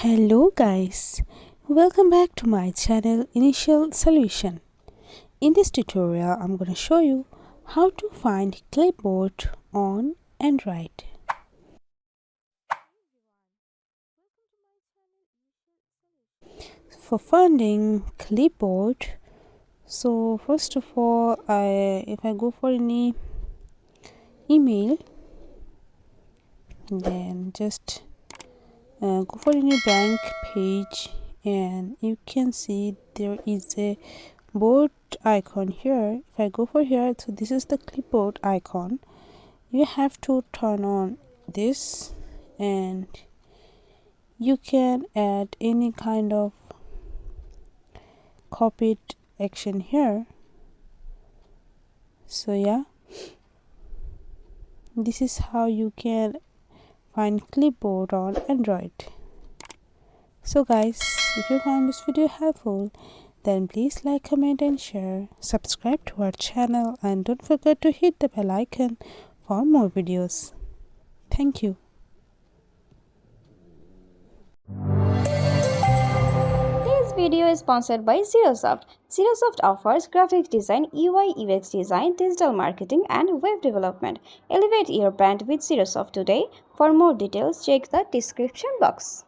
Hello guys, welcome back to my channel Initial Solution. In this tutorial I'm going to show you how to find Clipboard on Android. For finding Clipboard, so first of all if I go for any email, then just go for any blank page and you can see there is a board icon here. If I go for here, so this is the clipboard icon. You have to turn on this and you can add any kind of copied action here. So yeah, this is how you can find Clipboard on Android. So guys, if you found this video helpful, then please like, comment and share, subscribe to our channel and don't forget to hit the bell icon for more videos. Thank you. This video is sponsored by Zerosoft. Zerosoft offers graphic design, UI UX design, digital marketing and web development. Elevate your brand with Zerosoft today. For more details, check the description box.